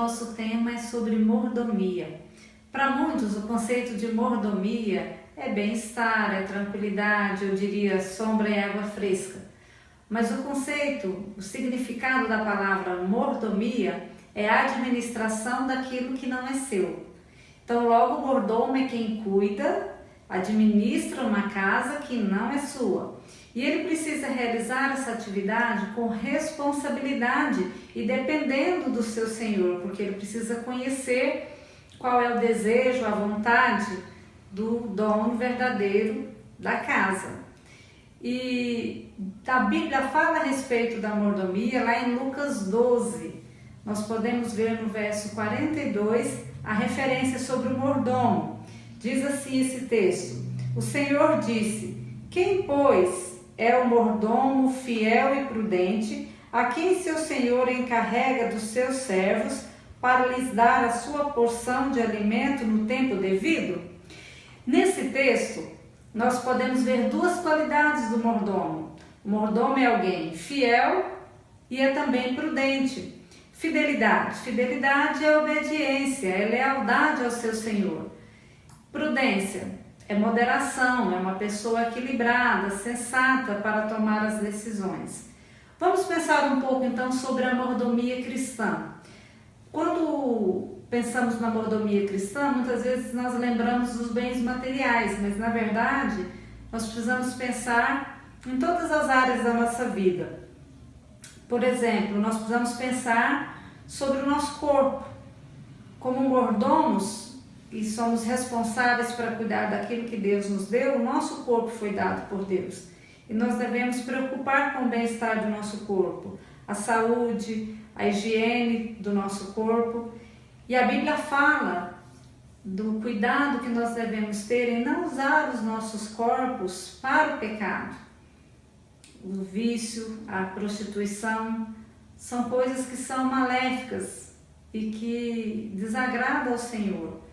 nosso tema é sobre mordomia. Para muitos, o conceito de mordomia é bem-estar, é tranquilidade, eu diria sombra e água fresca. Mas o conceito, o significado da palavra mordomia é a administração daquilo que não é seu. Então, logo, o mordomo é quem cuida, administra uma casa que não é sua. E ele precisa realizar essa atividade com responsabilidade e dependendo do seu senhor, porque ele precisa conhecer qual é o desejo, a vontade do dono verdadeiro da casa. E a Bíblia fala a respeito da mordomia lá em Lucas 12. Nós podemos ver no verso 42 a referência sobre o mordomo. Diz assim esse texto: o Senhor disse: quem, pois, é o mordomo fiel e prudente, a quem seu senhor encarrega dos seus servos para lhes dar a sua porção de alimento no tempo devido? Nesse texto, nós podemos ver duas qualidades do mordomo. O mordomo é alguém fiel e é também prudente. Fidelidade. Fidelidade é obediência, é lealdade ao seu senhor. Prudência é moderação, é uma pessoa equilibrada, sensata para tomar as decisões. Vamos pensar um pouco então sobre a mordomia cristã. Quando pensamos na mordomia cristã, muitas vezes nós lembramos dos bens materiais, mas na verdade nós precisamos pensar em todas as áreas da nossa vida. Por exemplo, nós precisamos pensar sobre o nosso corpo. Como mordomos, e somos responsáveis para cuidar daquilo que Deus nos deu, o nosso corpo foi dado por Deus. E nós devemos preocupar com o bem-estar do nosso corpo, a saúde, a higiene do nosso corpo. E a Bíblia fala do cuidado que nós devemos ter em não usar os nossos corpos para o pecado. O vício, a prostituição, são coisas que são maléficas e que desagradam ao Senhor.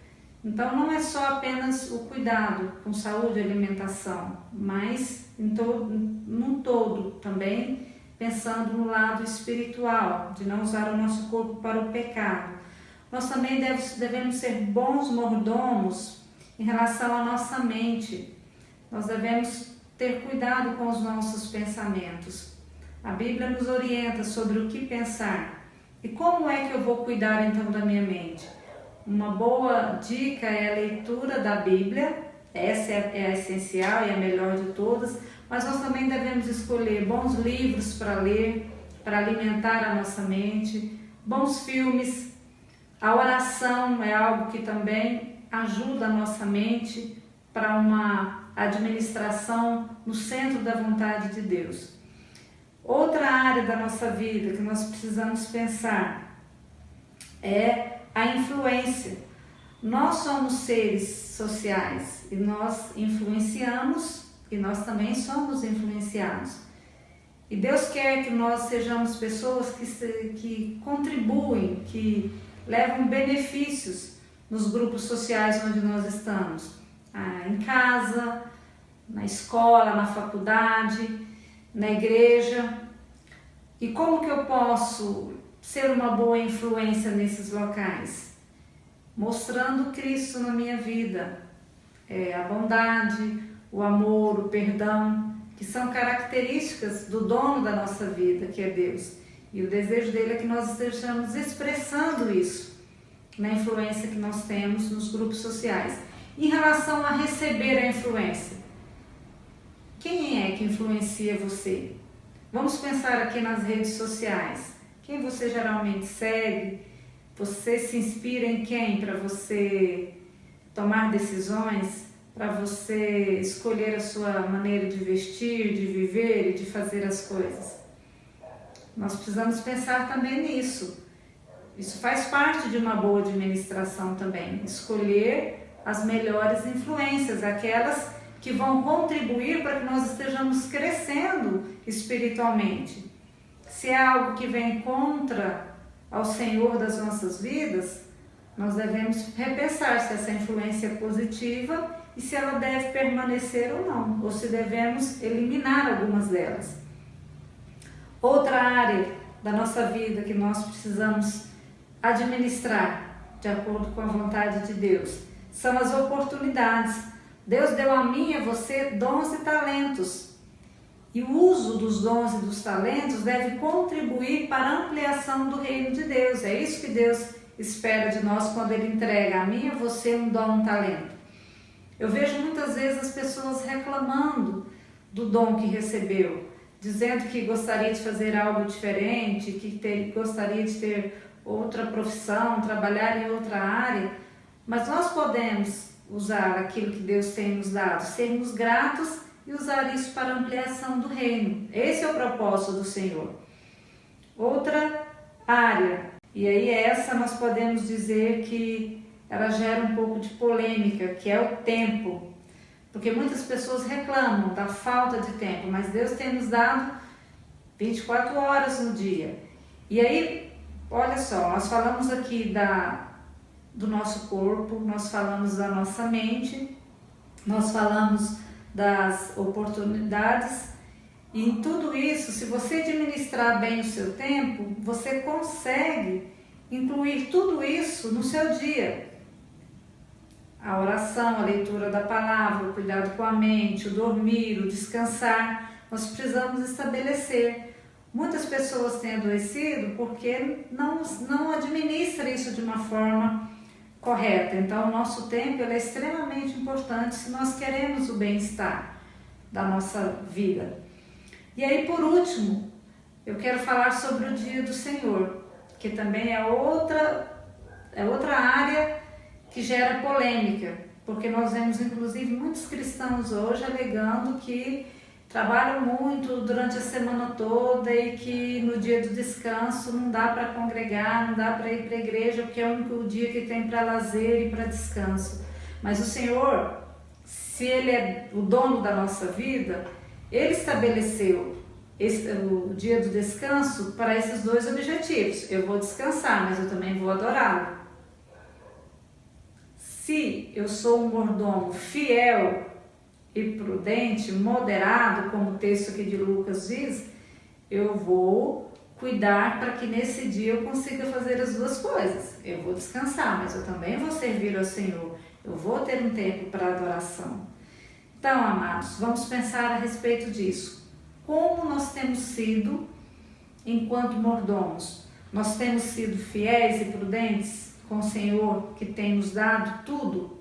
Então não é só apenas o cuidado com saúde e alimentação, mas num todo também pensando no lado espiritual, de não usar o nosso corpo para o pecado. Nós também devemos ser bons mordomos em relação à nossa mente. Nós devemos ter cuidado com os nossos pensamentos. A Bíblia nos orienta sobre o que pensar. E como é que eu vou cuidar então da minha mente? Uma boa dica é a leitura da Bíblia. Essa é a essencial e a melhor de todas, mas nós também devemos escolher bons livros para ler, para alimentar a nossa mente, bons filmes. A oração é algo que também ajuda a nossa mente para uma administração no centro da vontade de Deus. Outra área da nossa vida que nós precisamos pensar é a influência. Nós somos seres sociais e nós influenciamos e nós também somos influenciados. E Deus quer que nós sejamos pessoas que contribuem, que levam benefícios nos grupos sociais onde nós estamos. Em casa, na escola, na faculdade, na igreja. E como que eu posso ser uma boa influência nesses locais? Mostrando Cristo na minha vida, a bondade, o amor, o perdão, que são características do dono da nossa vida, que é Deus. E o desejo dele é que nós estejamos expressando isso na influência que nós temos nos grupos sociais. Em relação a receber a influência, quem é que influencia você? Vamos pensar aqui nas redes sociais. Quem você geralmente segue? Você se inspira em quem para você tomar decisões, para você escolher a sua maneira de vestir, de viver e de fazer as coisas? Nós precisamos pensar também nisso. Isso faz parte de uma boa administração também. Escolher as melhores influências, aquelas que vão contribuir para que nós estejamos crescendo espiritualmente. Se é algo que vem contra ao Senhor das nossas vidas, nós devemos repensar se essa influência é positiva e se ela deve permanecer ou não, ou se devemos eliminar algumas delas. Outra área da nossa vida que nós precisamos administrar de acordo com a vontade de Deus. São as oportunidades. Deus deu a mim e a você dons e talentos. E o uso dos dons e dos talentos deve contribuir para a ampliação do reino de Deus. É isso que Deus espera de nós quando Ele entrega a mim e a você um dom, um talento. Eu vejo muitas vezes as pessoas reclamando do dom que recebeu, dizendo que gostaria de fazer algo diferente, que gostaria de ter outra profissão, trabalhar em outra área, mas nós podemos usar aquilo que Deus tem nos dado, sermos gratos e usar isso para a ampliação do reino. Esse é o propósito do Senhor. Outra área, e aí essa nós podemos dizer que ela gera um pouco de polêmica, que é o tempo. Porque muitas pessoas reclamam da falta de tempo, mas Deus tem nos dado 24 horas no dia. E aí, olha só, nós falamos aqui do nosso corpo, nós falamos da nossa mente, nós falamos das oportunidades, e em tudo isso, se você administrar bem o seu tempo, você consegue incluir tudo isso no seu dia. A oração, a leitura da palavra, o cuidado com a mente, o dormir, o descansar, nós precisamos estabelecer. Muitas pessoas têm adoecido porque não administram isso de uma forma correta. Então, o nosso tempo é extremamente importante se nós queremos o bem-estar da nossa vida. E aí, por último, eu quero falar sobre o dia do Senhor, que também é outra área que gera polêmica, porque nós vemos inclusive muitos cristãos hoje alegando que trabalham muito durante a semana toda e que no dia do descanso não dá para congregar, não dá para ir para a igreja, porque é o único dia que tem para lazer e para descanso. Mas o Senhor, se Ele é o dono da nossa vida, Ele estabeleceu o dia do descanso para esses dois objetivos. Eu vou descansar, mas eu também vou adorá-lo. Se eu sou um mordomo fiel e prudente, moderado, como o texto aqui de Lucas diz, eu vou cuidar para que nesse dia eu consiga fazer as duas coisas. Eu vou descansar, mas eu também vou servir ao Senhor. Eu vou ter um tempo para adoração. Então, amados, vamos pensar a respeito disso. Como nós temos sido enquanto mordomos? Nós temos sido fiéis e prudentes com o Senhor que tem nos dado tudo?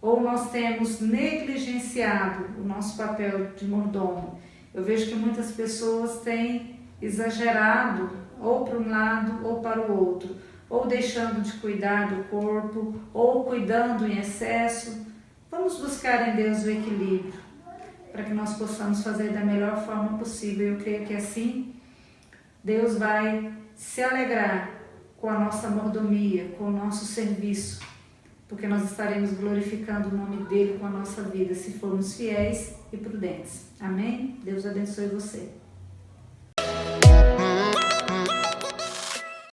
Ou nós temos negligenciado o nosso papel de mordomo? Eu vejo que muitas pessoas têm exagerado ou para um lado ou para o outro, ou deixando de cuidar do corpo, ou cuidando em excesso. Vamos buscar em Deus o equilíbrio, para que nós possamos fazer da melhor forma possível. Eu creio que assim Deus vai se alegrar com a nossa mordomia, com o nosso serviço, porque nós estaremos glorificando o nome dele com a nossa vida, se formos fiéis e prudentes. Amém? Deus abençoe você.